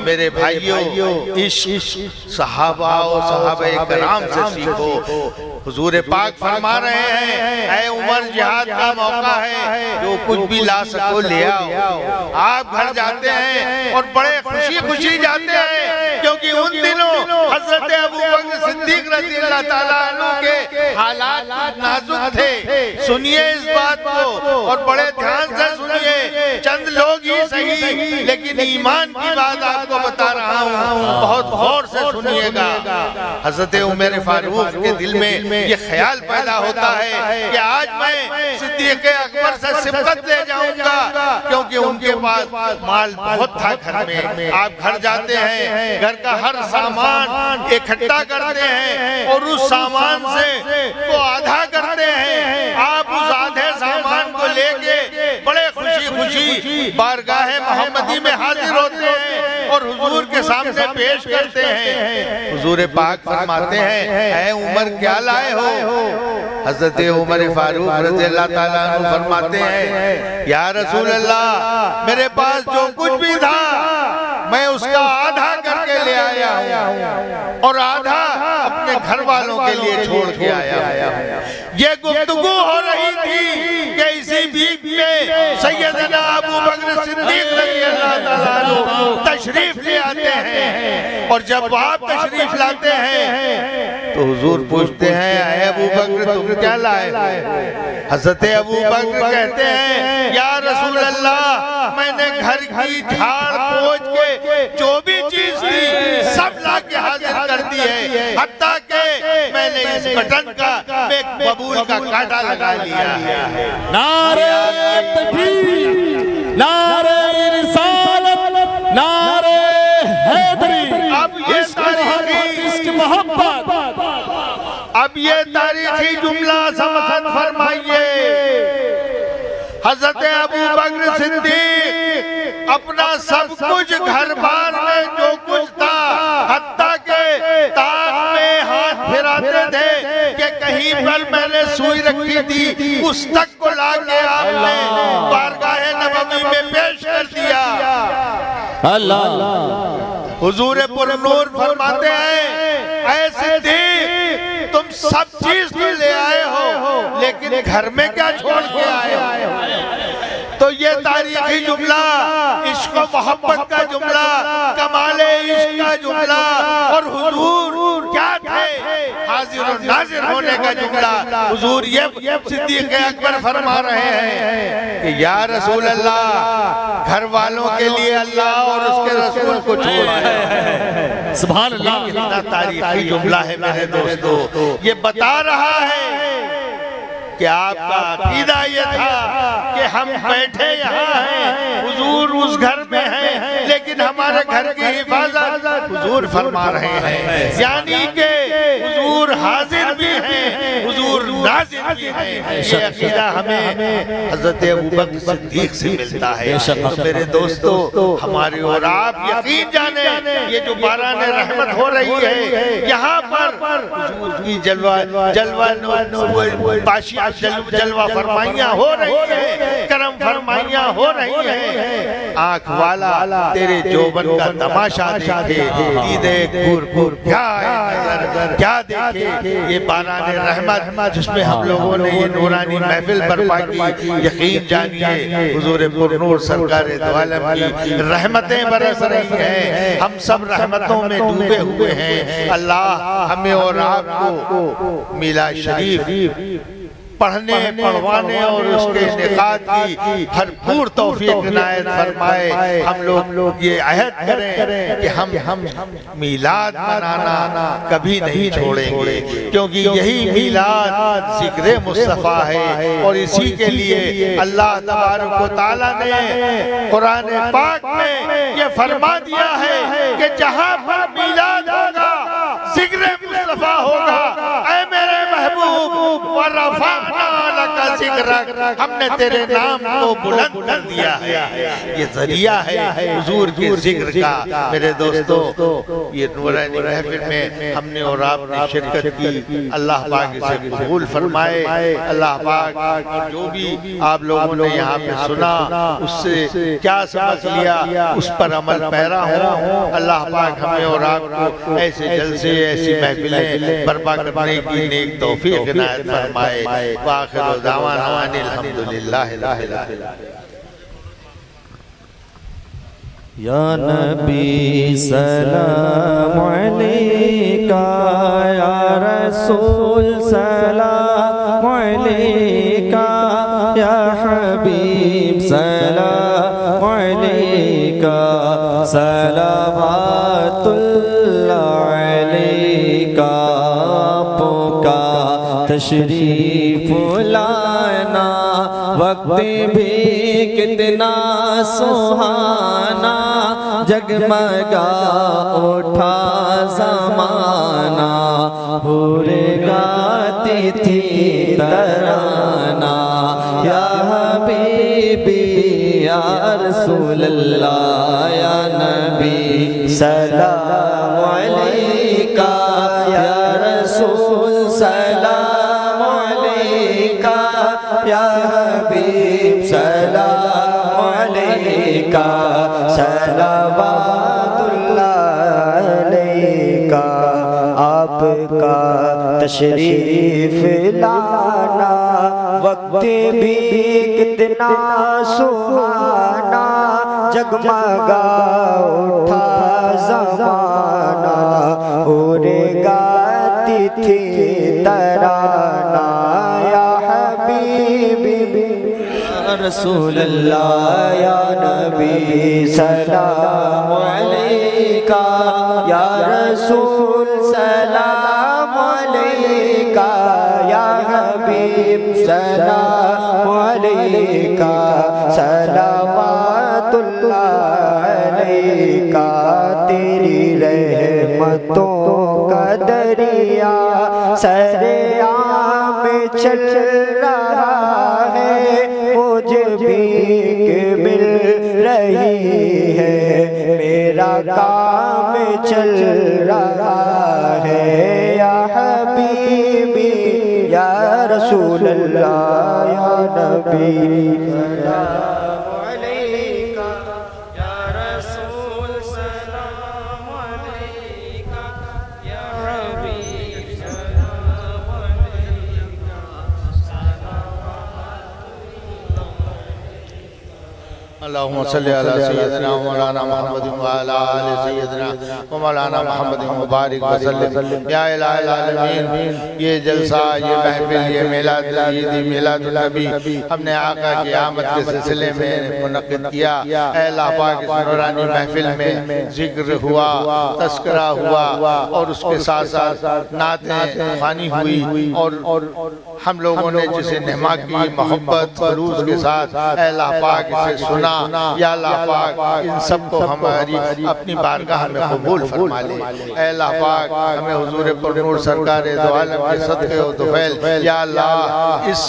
میرے بھائیوں، عشق صحابہ و صحابہ کرام سے سیکھو۔ حضور پاک فرما رہے ہیں اے عمر جہاد کا موقع ہے، جو کچھ بھی لا سکو لے آؤ۔ آپ گھر جاتے ہیں اور بڑے خوشی خوشی جاتے ہیں، کیونکہ ان دنوں حضرت ابوبکر صدیق رضی اللہ تعالیٰ عنہ کے حالات نازک تھے۔ سنیے اس بات کو اور بڑے دھیان سے سنیے، چند لوگ ہی صحیح لیکن ایمان کی بات آپ کو بتا رہا ہوں، بہت غور سے سنیے گا۔ حضرت عمر فاروق کے دل میں یہ خیال پیدا ہوتا ہے کہ آج میں صدیق اکبر سے سبقت لے جاؤں گا، کیونکہ ان کے پاس مال بہت تھا گھر میں۔ آپ گھر جاتے ہیں، گھر کا ہر سامان اکٹھا کرتے ہیں اور اس سامان سے وہ آدھا کرتے ہیں۔ آپ اس آدھے سامان کو لے کے بڑے خوشی خوشی بارگاہ محمدی میں حاضر ہوتے ہیں اور حضور کے سامنے پیش کرتے ہیں۔ حضور پاک فرماتے ہیں اے عمر کیا لائے ہو؟ حضرت عمر فاروق رضی اللہ تعالیٰ عنہ فرماتے ہیں یا رسول اللہ، میرے پاس جو کچھ بھی تھا میں اس کا آدھا کر کے لے آیا ہوں اور آدھا اپنے گھر والوں کے لیے چھوڑ کے آیا ہوں۔ یہ گفتگو ہو رہی تھی کہ اسی بیچ میں سیدنا ابوبکر صدیق رضی اللہ تعالیٰ عنہ تشریف لے آتے ہیں، اور جب آپ تشریف لاتے ہیں تو حضور پوچھتے ہیں اے ابوبکر تم کیا لائے؟ حضرت ابوبکر کہتے ہیں یا رسول اللہ، میں نے گھر کی جھاڑ پوچھ کے جو بھی چیز تھی سب لا کے حاضر کر دی ہے، حتیٰ کہ میں نے اس بٹن کا ایک ببول کا کانٹا لگا لیا ہے۔ نعرہ تکبیر، نعرہ رسالت، نعرہ حیدری، اس کی محبت، اب یہ تاریخی جملہ سماعت فرمائیے۔ حضرت ابوبکر صدیق اپنا سب کچھ گھر بار میں جو کچھ تھا، حتیٰ کہ تاق میں ہاتھ پھراتے تھے کہ کہیں پر میں نے سوئی رکھی تھی اس تک کو لا کے آپ نے بارگاہ نبوی میں پیش کر دیا۔ اللہ حضور پر نور فرماتے ہیں اے صدیق، تم سب چیز تو لے آئے ہو لیکن گھر میں کیا چھوڑ کے آئے ہو؟ تو یہ تاریخی جملہ، عشق و محبت کا جملہ، کمال عشق کا جملہ، اور حضور کیا تھے حاضر و ناظر ہونے کا جملہ۔ حضور یہ صدیق اکبر فرما رہے ہیں کہ یا رسول اللہ، گھر والوں کے لیے اللہ اور اس کے رسول کو چھوڑا ہے۔ سبحان اللہ۔ کتنا تاریخی جملہ ہے میرے دوستو، یہ بتا رہا ہے کہ آپ کا عقیدہ یہ تھا کہ ہم بیٹھے یہاں ہیں، حضور اس گھر میں ہیں، لیکن ہمارے گھر کی حفاظت حضور فرما رہے ہیں، یعنی کہ حضور حاضر بھی ہیں، حضور ناظر بھی ہیں۔ یہ عقیدہ ہمیں حضرت ابوبکر صدیق سے ملتا ہے۔ تو میرے دوستو، ہمارے اور آپ یقین جانیں، یہ جو باران رحمت ہو رہی ہے یہاں پر حضور کی جلوہ فرمائیاں ہو رہی ہیں، کرم فرمائیاں ہو رہی ہیں۔ آنکھ والا تیرے جوبن کا تماشا دیکھے، دیدے گور گور کیا نظر کیا دیکھے۔ یہ باران رحمت جس میں ہم لوگوں نے یہ نورانی محفل برپا کی، یقین جانیے حضور پر نور سرکار دو عالم کی رحمتیں برس رہی ہیں، ہم سب رحمتوں میں ڈوبے ہوئے ہیں۔ اللہ ہمیں اور آپ کو میلاد شریف پڑھنے، پڑھوانے اور اس کے انعقاد کی بھرپور توفیق عنایت فرمائے۔ ہم لوگ یہ عہد کریں کہ ہم میلاد منانا کبھی نہیں چھوڑیں گے، کیونکہ یہی میلاد ذکر مصطفیٰ ہے، اور اسی کے لیے اللہ تبارک و تعالیٰ نے قرآن پاک میں یہ فرما دیا ہے کہ جہاں پر میلاد ہوگا ذکر مصطفیٰ ہوگا۔ اے میرے محبوب، وَرَفَعْنَا لَكَ ذکر رکھ، ہم نے تیرے نام کو بلند کر دیا ہے۔ یہ ذریعہ ہے حضور کے ذکر کا۔ میرے دوستو، یہ نورانی محفل میں ہم نے اور آپ نے شرکت کی، اللہ پاک اسے قبول فرمائے۔ اللہ پاک جو بھی آپ لوگوں نے یہاں پہ سنا، اس سے کیا سمجھ لیا، اس پر عمل پیرا ہوں۔ اللہ پاک ہمیں اور آپ کو ایسے جلسے، ایسی محفلیں برپا کرنے کی نیک توفیق عنایت فرمائے۔ وآخر دعوانا ان الحمدللہ رب العالمین۔ یا نبی سلام علیکہ، یا رسول سلام علیکہ، یا حبیب سلام علیکہ، صلوات اللہ علیکہ۔ آپ کا تشریف لانا وقت بھی کتنا سہانا، جگمگا اٹھا زمانہ، حور گاتی تھی ترانہ، یا حبیبی یا رسول اللہ، یا نبی سلام علیکہ، یا رسول سلام علیکہ، یا حبیب سلام علیکہ، صلوات اللہ علیکہ۔ آپ کا تشریف لانا وقت بھی کتنا سہانا، جگمگا اٹھا زمانہ، حور گاتی تھی ترانہ، یا حبیبی یا رسول اللہ، یا نبی سلام علیکہ، یا رسول سلام علیکہ، یا حبیب سلام علیکہ، صلوات اللہ علیکہ۔ تیری رحمتوں کا دریا سریعاں میں چل رہا ہے، مجھے بھی مل رہی ہے، میرا کام چل رہا ہے، یا حبیبی یا رسول اللہ، یا نبی سلام علیکہ، یا رسول سلام علیکہ، یا حبیب سلام علیکہ، اللہم صلی علی سیدنا مولانا محمد وعلی آل سیدنا مولانا محمد مبارک وسلم۔ یا الہ العالمین، یہ جلسہ، یہ محفل، یہ میلاد عیدی میلاد النبی ہم نے آقا کی آمد کے سلسلے میں منعقد کیا۔ اے اللہ پاک، اس نورانی محفل میں ذکر ہوا، تذکرہ ہوا، اور اس کے ساتھ ساتھ نعتیں خوانی ہوئی، اور ہم لوگوں نے جسے نہما کی محبت خلوص کے ساتھ اے اللہ پاک اسے سنا۔ یا اللہ پاک ان سب کو ہماری اپنی بارگاہ میں قبول فرما لے۔ اے اللہ پاک ہمیں حضور پر نور سرکار دو عالم کے صدقے و طفیل، یا اللہ اس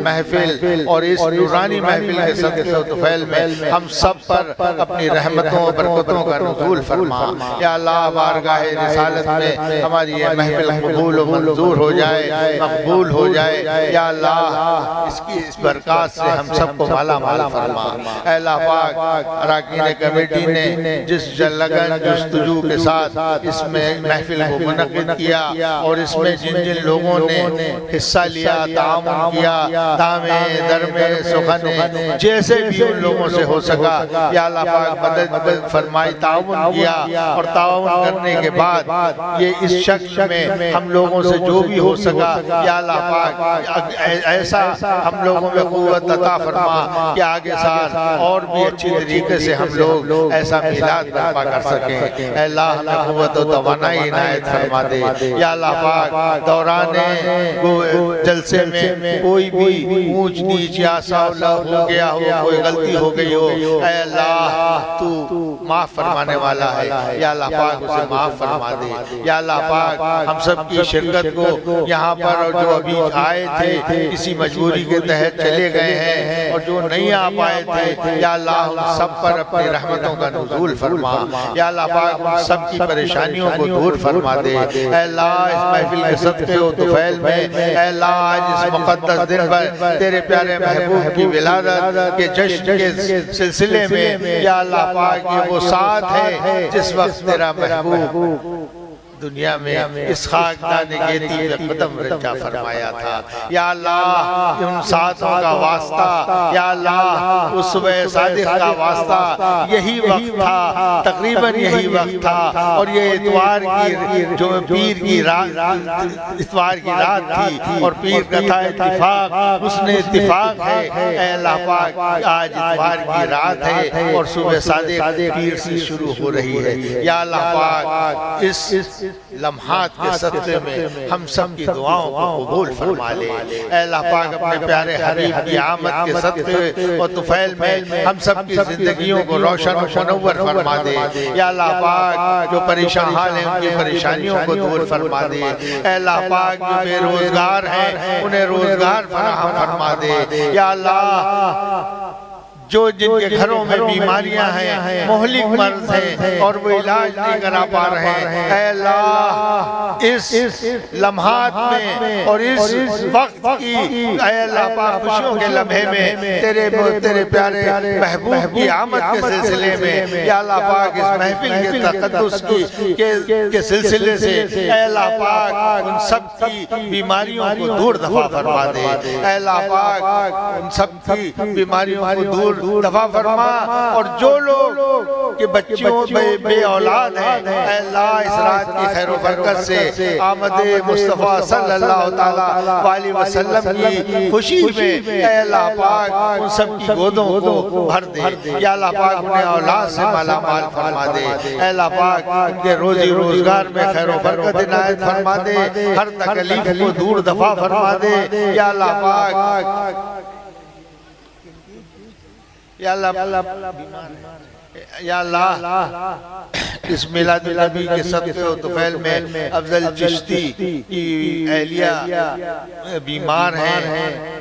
محفل اور اس نورانی محفل کے صدقے و طفیل میں ہم سب پر اپنی رحمتوں و برکتوں کا نزول فرما۔ یا اللہ بارگاہ رسالت میں ہماری یہ محفل قبول و منظور ہو جائے، مقبول ہو جائے۔ یا اللہ اس کی اس برکات سے ہم سب کو مالا مال فرما۔ اے اللہ پاک، اراکین کمیٹی نے جس لگن جستجو کے ساتھ اس میں محفل کو منعقد کیا، اور اس میں جن جن لوگوں نے حصہ لیا، تعاون کیا، دامے درمے سخنے جیسے بھی ان لوگوں سے ہو سکا، یا اللہ پاک مدد فرمائی، تعاون کیا، اور تعاون کرنے کے بعد یہ اس شخص میں ہم لوگوں سے جو بھی ہو سکا، یا اللہ پاک ایسا ہم لوگوں میں قوت عطا فرما کہ آگے سال اور بھی اچھی طریقے سے ہم لوگ ایسا میلاد برپا کر سکیں۔ اے اللہ ہمیں قوت و توانائی عنایت فرما دے۔ یا اللہ پاک دوران جلسے میں کوئی بھی اونچ نیچ یا ساؤلہ ہو گیا ہو، کوئی غلطی ہو گئی ہو، اے اللہ تو معاف فرمانے والا ہے، یا اللہ پاک اسے معاف فرما دے۔ یا اللہ پاک ہم سب کی شرکت کو یہاں پر اور جو ابھی آئے تھے کسی مجبوری کے تحت چلے گئے ہیں اور جو نہیں آ پائے تھے، یا اللہ ہم سب پر اپنی رحمتوں کا نزول فرما۔ یا اللہ پاک ہم سب کی پریشانیوں کو دور فرما دے۔ اے اللہ اس محفل کے صدقے و طفیل میں، اے اللہ آج اس مقدس دن پر تیرے پیارے محبوب کی ولادت کے جشن کے سلسلے میں، یا اللہ پاک یہ وہ ساتھ ہے جس وقت تیرا محبوب دنیا میں اس خاکدان گیتی پہ قدم رکھا فرمایا تھا۔ یا اللہ ان ساتھوں کا واسطہ، یا اللہ اس صبح صادق کا واسطہ یہی وقت تھا، تقریباً یہی وقت تھا، اور یہ اتوار کی جو پیر کی رات اتوار کی رات تھی اور پیر کا تھا اتفاق، اس نے اتفاق ہے۔ اے اللہ پاک آج اتوار کی رات ہے اور صبح صادق پیر سے شروع ہو رہی ہے۔ یا اللہ پاک اس لمحات کے صدقے میں ہم سب کی دعاؤں کو قبول فرما لے۔ اے اللہ پاک اپنے پیارے حبیب کی آمد کے صدقے اور طفیل میں ہم سب کی زندگیوں کو روشن و منور فرما دے۔ یا اللہ پاک جو پریشان حال ہیں ان کی پریشانیوں کو دور فرما دے۔ اے اللہ پاک جو بے روزگار ہیں انہیں روزگار فراہم فرما دے۔ یا اللہ جو جن کے گھروں میں بیماریاں ہیں، مہلک مرض ہیں اور وہ علاج نہیں کرا پا رہے ہیں، اے اللہ اس لمحات میں اور اس وقت کی، اے اللہ پاک خوشیوں کے لمحے میں تیرے پیارے محبوب کی آمد کے سلسلے میں، یا اللہ پاک اس محفل کے تقدس کے سلسلے سے، اے اللہ پاک ان سب کی بیماریوں کو دور دفع فرما دے۔ اے اللہ پاک ان سب کی بیماریوں کو دور دفع فرما، اور جو لوگ کے بچوں بے اولاد ہیں، اے اللہ اس رات کی خیر و برکت سے آمد مصطفیٰ صلی اللہ تعالیٰ وسلم کی خوشی میں، اے اللہ پاک ان سب کی گودوں کو بھر دے۔ یا اللہ پاک انہیں اولاد سے مالا مال فرما دے۔ اے اللہ پاک ان کے روزی روزگار میں خیر و برکت عنایت فرما دے، ہر تکلیف کو دور دفع فرما دے۔ یا اللہ پاک یا اللہ اس میلاد النبی کے صدقے و طفیل میں افضل چشتی کی اہلیہ بیمار ہیں،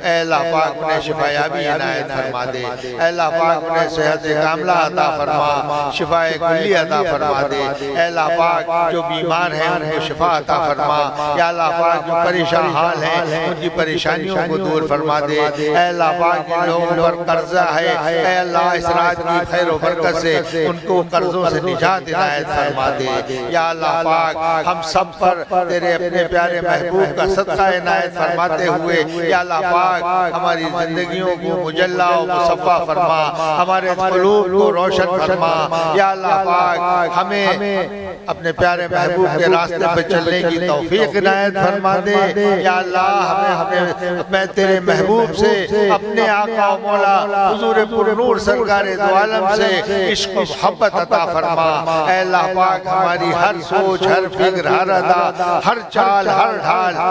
اے اللہ پاک انہیں شفایابی عنایت فرما دے۔ اے اللہ پاک انہیں صحت کاملہ عطا فرما، شفاء کلی عطا فرما دے۔ اے اللہ پاک جو بیمار ہیں ان کو شفا عطا فرما۔ یا اللہ پاک جو پریشان حال ہیں ان کی پریشانیوں کو دور فرما دے۔ اے اللہ پاک جن لوگوں پر قرضہ ہے، اے اللہ اس رات کی خیر و برکت سے ان کو قرضوں سے نجات عنایت فرما دے۔ یا اللہ پاک ہم سب پر تیرے اپنے پیارے محبوب کا صدقہ عنایت فرماتے ہوئے، یا اللہ پاک ہماری زندگیوں کو مجلہ و مصفہ فرما، ہمارے قلوب کو روشن فرما۔ یا اللہ پاک ہمیں اپنے پیارے محبوب کے راستے پر چلنے کی توفیق عنایت فرما دے۔ یا اللہ ہمیں تیرے محبوب سے، اپنے آقا و مولا حضور پر نور سرکار دو عالم سے عشق و محبت عطا فرما۔ اے اللہ پاک ہماری ہر سوچ، ہر فکر، ہر ادا، ہر چال، ہر ڈھال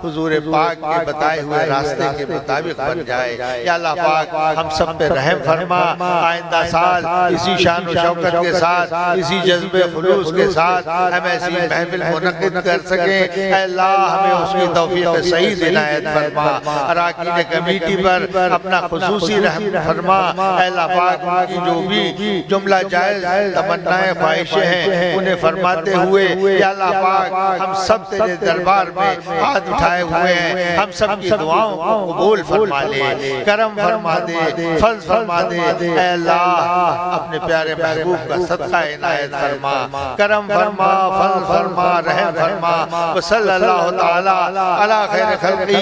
حضور پاک کے بتائے ہوئے راستے کے مطابق بن جائے۔ یا اللہ پاک ہم سب پہ رحم فرما۔ آئندہ سال اسی شان و شوکت کے ساتھ، اسی جذب خلوص کے ساتھ ہم ایسی محفل منعقد کر سکیں۔ اے اللہ ہمیں اس کی توفیق صحیح عنایت فرما۔ اراکین کمیٹی پر اپنا خصوصی رحم فرما۔ اے اللہ پاک ان کی جو بھی جملہ جائز تمنائیں خواہشیں ہیں انہیں فرماتے ہوئے، یا اللہ پاک ہم سب تیرے دربار میں ہاتھ اٹھائے ہوئے ہیں، ہم سب کی دعاؤں کو قبول فرما لے، کرم فرما دے، فضل فرما دے۔ اے اللہ اپنے پیارے محبوب کا صدقہ عنایت فرما، کرم فرما، فضل فرما، رحم فرما۔ وصلی اللہ تعالی علی خیر خلقہ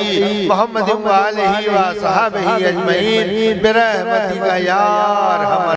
محمد و آلہ و صحابہ اجمعین برحمتک یا ارحم